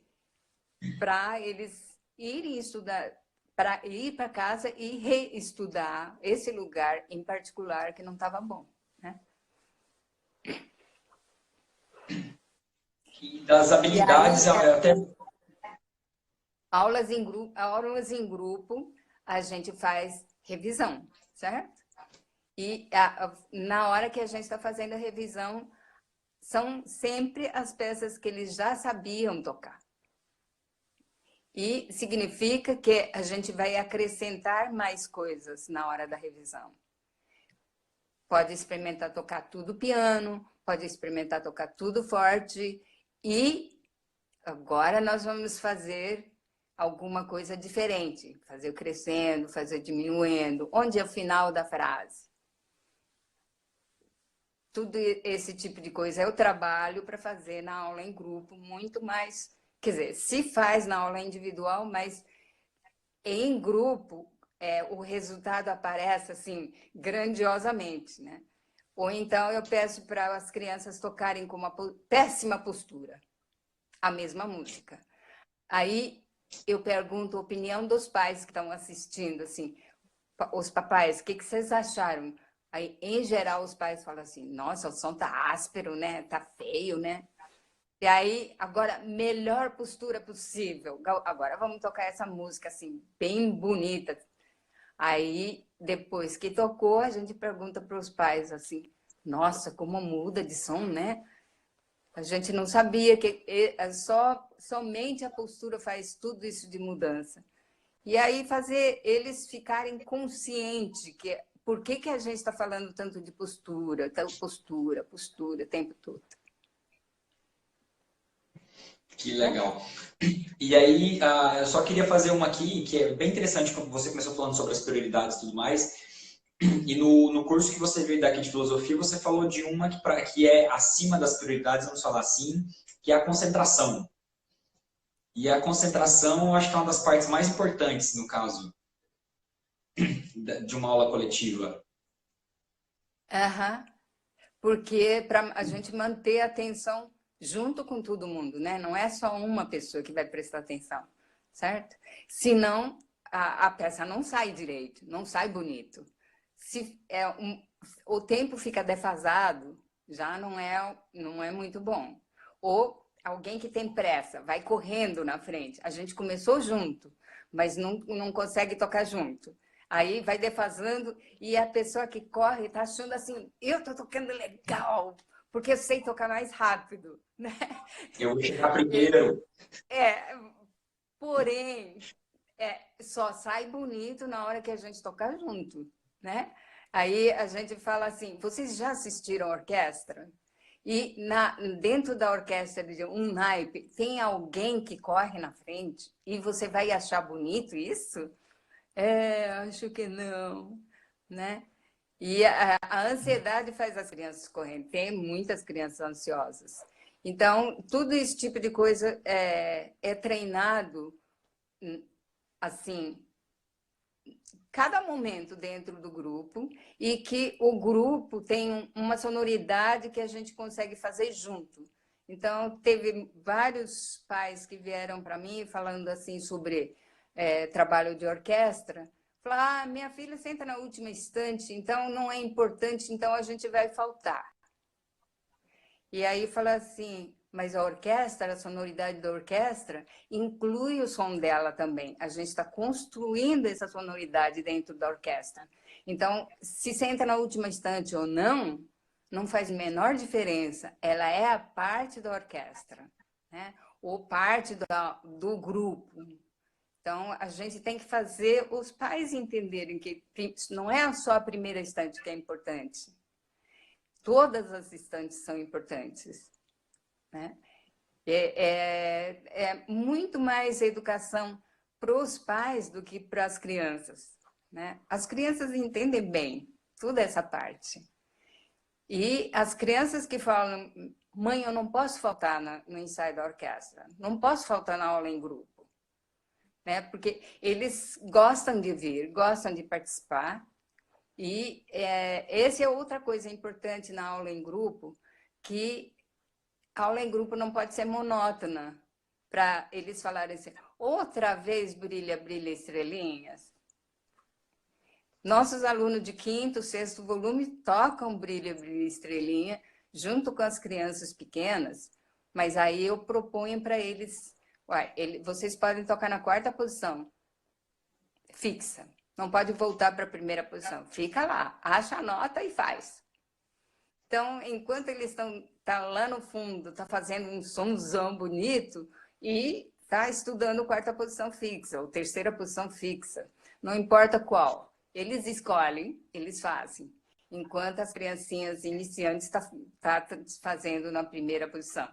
para eles irem estudar, para ir para casa e reestudar esse lugar em particular que não estava bom. Né? E das habilidades, até... Aulas em grupo, a gente faz revisão, certo? E na hora que a gente está fazendo a revisão, são sempre as peças que eles já sabiam tocar. E significa que a gente vai acrescentar mais coisas na hora da revisão. Pode experimentar tocar tudo piano, pode experimentar tocar tudo forte. E agora nós vamos fazer alguma coisa diferente. Fazer crescendo, fazer diminuindo. Onde é o final da frase? Tudo esse tipo de coisa eu trabalho para fazer na aula em grupo, muito mais... Quer dizer, se faz na aula individual, mas em grupo o resultado aparece assim, grandiosamente, né? Ou então eu peço para as crianças tocarem com uma péssima postura a mesma música. Aí eu pergunto a opinião dos pais que estão assistindo, assim, os papais, o que vocês acharam? Aí, em geral, os pais falam assim, nossa, o som tá áspero, né? Tá feio, né? E aí, agora, melhor postura possível. Agora vamos tocar essa música, assim, bem bonita. Aí, depois que tocou, a gente pergunta para os pais, assim, nossa, como muda de som, né? A gente não sabia que somente a postura faz tudo isso de mudança. E aí fazer eles ficarem conscientes que por que a gente está falando tanto de postura, postura o tempo todo. Que legal. E aí, eu só queria fazer uma aqui, que é bem interessante, quando você começou falando sobre as prioridades e tudo mais. E no curso que você veio daqui de filosofia, você falou de uma que é acima das prioridades, vamos falar assim, que é a concentração. E a concentração, eu acho que é uma das partes mais importantes, no caso, de uma aula coletiva. Aham. Porque para a gente manter a atenção junto com todo mundo, né? Não é só uma pessoa que vai prestar atenção, certo? Senão a peça não sai direito, não sai bonito. Se o tempo fica defasado, já não é muito bom. Ou alguém que tem pressa, vai correndo na frente. A gente começou junto, mas não consegue tocar junto. Aí vai defasando e a pessoa que corre está achando assim, eu estou tocando legal, porque eu sei tocar mais rápido, né? Eu vou chegar primeiro. É, porém, só sai bonito na hora que a gente tocar junto, né? Aí a gente fala assim, vocês já assistiram a orquestra? E dentro da orquestra de um naipe, tem alguém que corre na frente e você vai achar bonito isso? Acho que não, né? E a ansiedade faz as crianças correrem. Tem muitas crianças ansiosas. Então, todo esse tipo de coisa é treinado, assim, cada momento dentro do grupo e que o grupo tem uma sonoridade que a gente consegue fazer junto. Então, teve vários pais que vieram para mim falando assim sobre trabalho de orquestra. Falaram, minha filha senta na última estante, então não é importante, então a gente vai faltar. E aí fala assim, mas a orquestra, a sonoridade da orquestra, inclui o som dela também. A gente está construindo essa sonoridade dentro da orquestra. Então, se senta na última estante ou não, não faz a menor diferença. Ela é a parte da orquestra, né? Ou parte do grupo. Então, a gente tem que fazer os pais entenderem que não é só a primeira estante que é importante. Todas as estantes são importantes, né? É muito mais educação para os pais do que para as crianças, né? As crianças entendem bem toda essa parte. E as crianças que falam, mãe, eu não posso faltar no ensaio da orquestra, não posso faltar na aula em grupo, né? Porque eles gostam de vir, gostam de participar. E essa é outra coisa importante na aula em grupo, que a aula em grupo não pode ser monótona, para eles falarem assim, outra vez brilha, brilha estrelinhas. Nossos alunos de quinto, sexto volume tocam brilha, brilha estrelinha, junto com as crianças pequenas, mas aí eu proponho para eles, vocês podem tocar na quarta posição, fixa. Não pode voltar para a primeira posição. Fica lá, acha a nota e faz. Então, enquanto eles estão lá no fundo, tá fazendo um somzão bonito e tá estudando quarta posição fixa ou terceira posição fixa. Não importa qual. Eles escolhem, eles fazem. Enquanto as criancinhas iniciantes tá fazendo na primeira posição.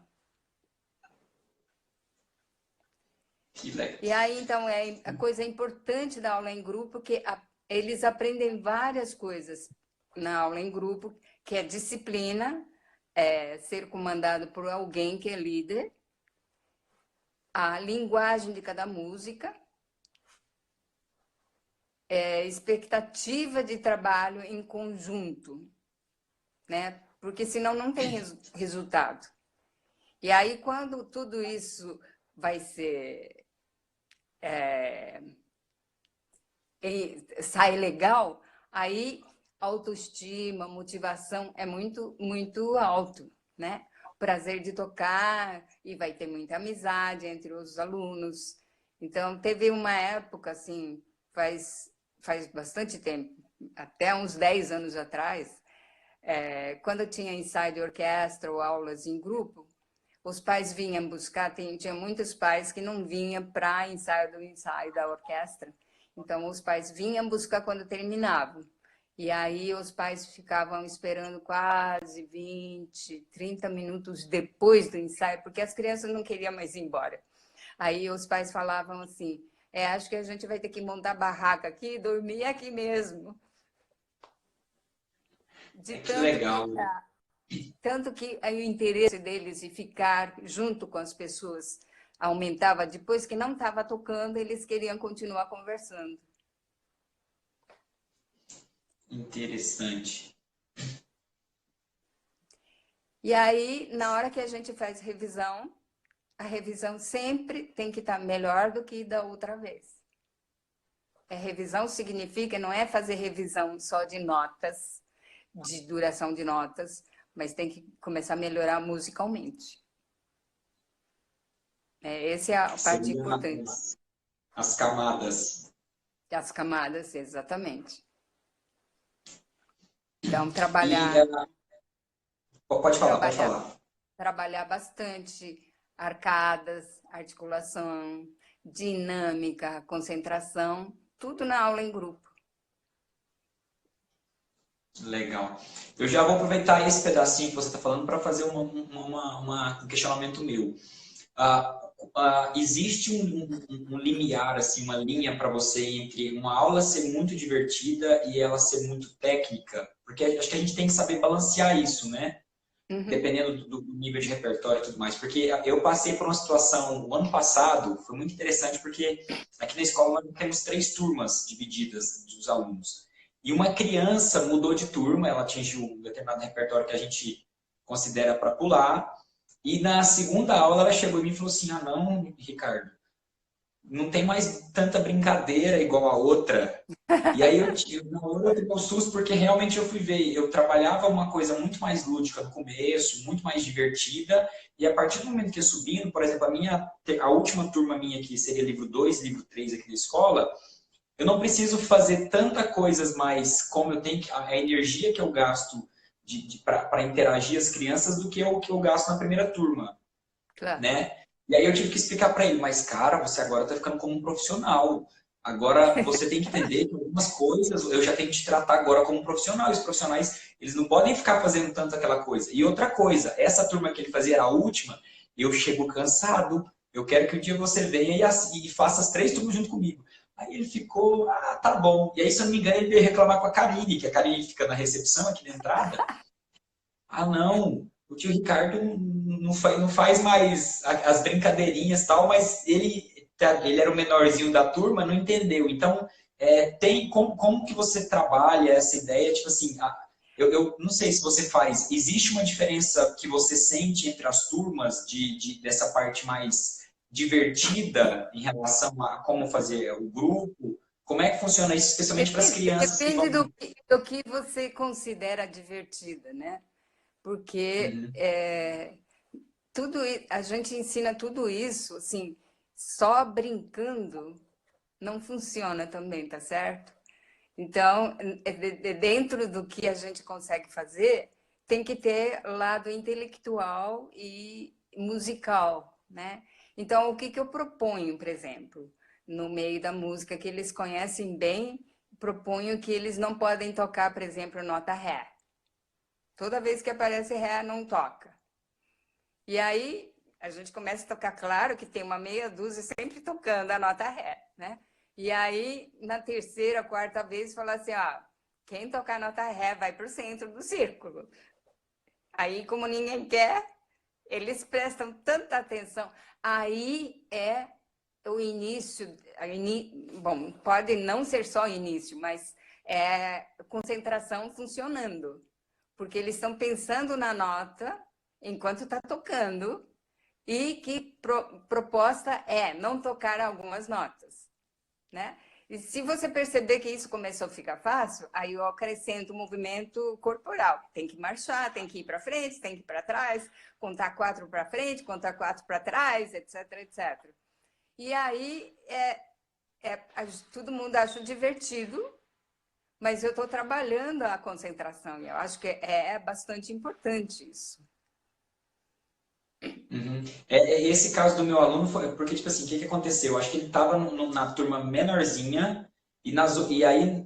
E aí, então, a coisa importante da aula em grupo que eles aprendem várias coisas na aula em grupo, que é disciplina, ser comandado por alguém que é líder, a linguagem de cada música, expectativa de trabalho em conjunto, né? Porque senão não tem resultado. E aí, quando tudo isso vai ser... sai legal, aí autoestima, motivação é muito, muito alto, né? Prazer de tocar e vai ter muita amizade entre os alunos. Então, teve uma época, assim, faz bastante tempo, até uns 10 anos atrás, quando eu tinha ensaio de orquestra ou aulas em grupo, os pais vinham buscar, tinha muitos pais que não vinham para ensaio da orquestra. Então, os pais vinham buscar quando terminavam. E aí os pais ficavam esperando quase 20, 30 minutos depois do ensaio, porque as crianças não queriam mais ir embora. Aí os pais falavam assim, acho que a gente vai ter que montar barraca aqui e dormir aqui mesmo. De Que legal. tanto que aí o interesse deles em ficar junto com as pessoas aumentava. Depois que não estava tocando, eles queriam continuar conversando. Interessante. E aí, na hora que a gente faz revisão, a revisão sempre tem que estar melhor do que da outra vez. Revisão significa, não é fazer revisão só de notas, de duração de notas, mas tem que começar a melhorar musicalmente. Essa é a parte importante. As camadas. As camadas, exatamente. Então, trabalhar... Pode falar. Trabalhar bastante arcadas, articulação, dinâmica, concentração, tudo na aula em grupo. Legal. Eu já vou aproveitar esse pedacinho que você está falando para fazer um questionamento meu. Existe um limiar, assim, uma linha para você entre uma aula ser muito divertida e ela ser muito técnica? Porque acho que a gente tem que saber balancear isso, né? Uhum. Dependendo do nível de repertório e tudo mais. Porque eu passei por uma situação, o ano passado, foi muito interessante, porque aqui na escola nós temos 3 turmas divididas dos alunos. E uma criança mudou de turma, ela atingiu um determinado repertório que a gente considera para pular. E na segunda aula ela chegou em mim e falou assim, não, Ricardo, não tem mais tanta brincadeira igual a outra. E aí eu tive um susto, porque realmente eu fui ver, eu trabalhava uma coisa muito mais lúdica no começo, muito mais divertida, e a partir do momento que eu subindo, por exemplo, a última turma minha aqui seria livro 2, livro 3 aqui na escola, eu não preciso fazer tanta coisas mais, como eu tenho, a energia que eu gasto para interagir as crianças do que eu gasto na primeira turma, claro. Né? E aí eu tive que explicar para ele, mas cara, você agora está ficando como um profissional. Agora você tem que entender que algumas coisas eu já tenho que te tratar agora como um profissional. E os profissionais, eles não podem ficar fazendo tanto aquela coisa. E outra coisa, essa turma que ele fazia era a última, eu chego cansado. Eu quero que um dia você venha e faça as 3 turmas junto comigo. Aí ele ficou, tá bom. E aí, se eu não me engano, ele veio reclamar com a Karine, que a Karine fica na recepção aqui na entrada. Não, o tio Ricardo não faz mais as brincadeirinhas e tal, mas ele era o menorzinho da turma, não entendeu. Então, tem como que você trabalha essa ideia? Tipo assim, eu não sei se você faz, existe uma diferença que você sente entre as turmas dessa parte mais divertida em relação a como fazer o grupo? Como é que funciona isso, especialmente para as crianças? Depende do que você considera divertida, né? Porque a gente ensina tudo isso, assim, só brincando não funciona também, tá certo? Então, dentro do que a gente consegue fazer, tem que ter lado intelectual e musical, né? Então, o que eu proponho, por exemplo, no meio da música que eles conhecem bem, proponho que eles não podem tocar, por exemplo, nota Ré. Toda vez que aparece Ré, não toca. E aí, a gente começa a tocar, claro que tem uma meia dúzia sempre tocando a nota Ré, né? E aí, na terceira, quarta vez, fala assim, quem tocar nota Ré vai para o centro do círculo. Aí, como ninguém quer, eles prestam tanta atenção. Aí é o início, bom, pode não ser só início, mas é concentração funcionando. Porque eles estão pensando na nota enquanto está tocando e que proposta é não tocar algumas notas, né? E se você perceber que isso começou a ficar fácil, aí eu acrescento o movimento corporal. Tem que marchar, tem que ir para frente, tem que ir para trás, contar 4 para frente, contar 4 para trás, etc, etc. E aí todo mundo acha divertido, mas eu estou trabalhando a concentração e eu acho que é bastante importante isso. Esse caso do meu aluno foi porque, tipo assim, o que que aconteceu? Eu acho que ele estava na turma menorzinha e aí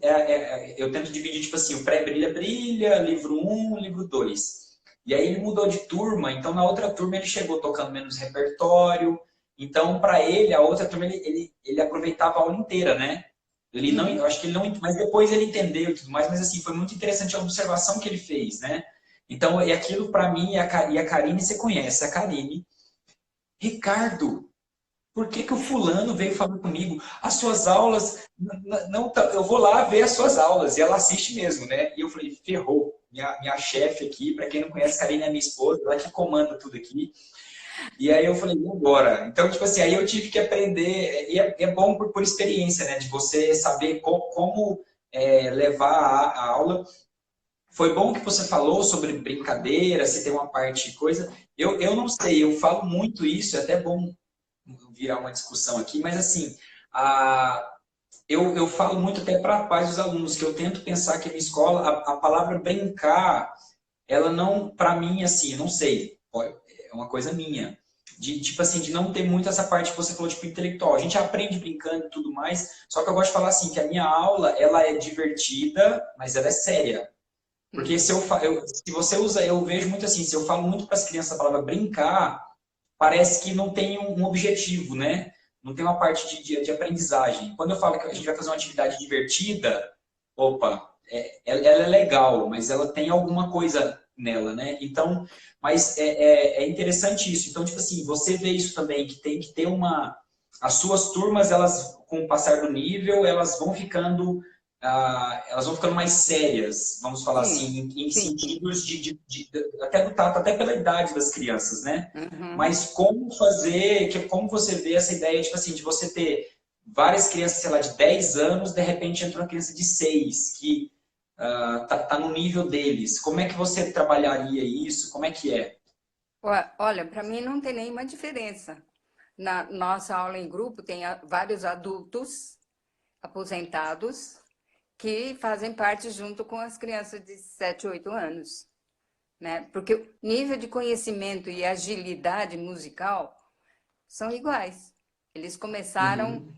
eu tento dividir, tipo assim, o pré-brilha, brilha, livro um, livro 2. E aí ele mudou de turma, então na outra turma ele chegou tocando menos repertório. Então, para ele, a outra turma, ele aproveitava a aula inteira, né? Ele não, eu acho que ele não, mas depois ele entendeu e tudo mais, mas assim, foi muito interessante a observação que ele fez, né? Então, e aquilo para mim, e a Karine, você conhece, a Karine. Ricardo, por que que o fulano veio falar comigo? As suas aulas, não, eu vou lá ver as suas aulas, e ela assiste mesmo, né? E eu falei, ferrou, minha chefe aqui, para quem não conhece, Karine é minha esposa, ela que comanda tudo aqui. E aí eu falei, e agora? Então, tipo assim, aí eu tive que aprender, e é bom por experiência, né? De você saber como levar a aula. Foi bom que você falou sobre brincadeira, se tem uma parte de coisa. Eu não sei, eu falo muito isso, é até bom virar uma discussão aqui, mas assim, eu falo muito até para pais dos alunos, que eu tento pensar que a minha escola, a palavra brincar, ela não, para mim, assim, eu não sei, é uma coisa minha, de tipo assim, de não ter muito essa parte que você falou, tipo, intelectual. A gente aprende brincando e tudo mais, só que eu gosto de falar assim, que a minha aula, ela é divertida, mas ela é séria. Porque se você usa, eu vejo muito assim, se eu falo muito para as crianças a palavra brincar, parece que não tem um objetivo, né? Não tem uma parte de aprendizagem. Quando eu falo que a gente vai fazer uma atividade divertida, opa, ela é legal, mas ela tem alguma coisa nela, né? Então, mas é interessante isso. Então, tipo assim, você vê isso também, que tem que ter uma... As suas turmas, elas, com o passar do nível, elas vão ficando mais sérias, vamos falar Sim, assim, em sim. sentidos até do tato, até pela idade das crianças, né? Uhum. Mas como fazer, como você vê essa ideia, tipo assim, de você ter várias crianças, sei lá, de 10 anos, de repente entra uma criança de 6 que tá no nível deles. Como é que você trabalharia isso? Como é que é? Olha, para mim não tem nenhuma diferença. Na nossa aula em grupo tem vários adultos aposentados que fazem parte junto com as crianças de 7, 8 anos, né? Porque o nível de conhecimento e agilidade musical são iguais. Eles começaram Uhum,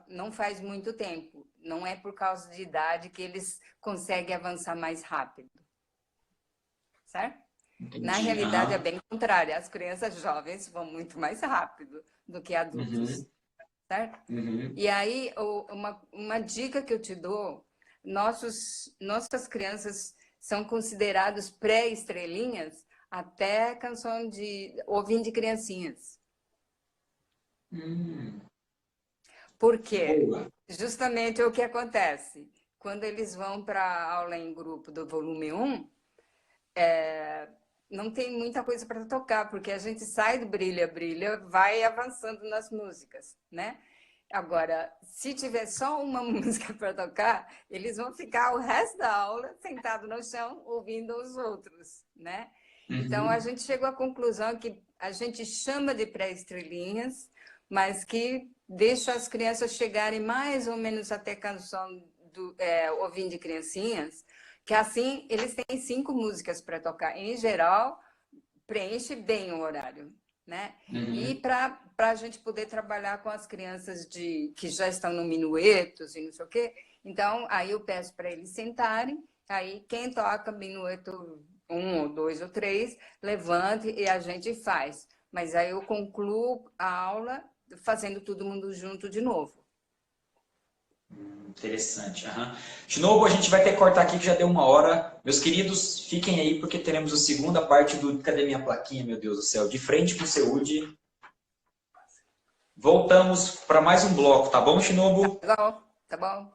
não faz muito tempo. Não é por causa de idade que eles conseguem avançar mais rápido, certo? Na entendi. realidade é Aham. bem contrário. As crianças jovens vão muito mais rápido do que adultos, Uhum, certo? uhum. E aí, uma dica que eu te dou, nossas crianças são consideradas pré-estrelinhas até canção de ouvindo de criancinhas. Hum, Por quê? boa. Justamente o que acontece. Quando eles vão para a aula em grupo do volume 1, não tem muita coisa para tocar, porque a gente sai do brilha, brilha, vai avançando nas músicas, né? Agora, se tiver só uma música para tocar, eles vão ficar o resto da aula sentado no chão ouvindo os outros, né? Então a Uhum. gente chegou à conclusão que a gente chama de pré-estrelinhas, mas que deixa as crianças chegarem mais ou menos até canção do ouvindo de criancinhas, que assim eles têm 5 músicas para tocar. Em geral, preenche bem o horário, né? E Uhum. para a gente poder trabalhar com as crianças que já estão no minuetos e não sei o quê, então aí eu peço para eles sentarem, aí quem toca minueto 1 ou 2 ou 3, levante e a gente faz. Mas aí eu concluo a aula fazendo todo mundo junto de novo. Interessante. Aham. De novo, a gente vai ter que cortar aqui que já deu uma hora. Meus queridos, fiquem aí porque teremos a segunda parte do... Cadê minha plaquinha, meu Deus do céu? De frente com o Seude. Voltamos para mais um bloco, tá bom, Tá Shinobu? bom? Tá bom?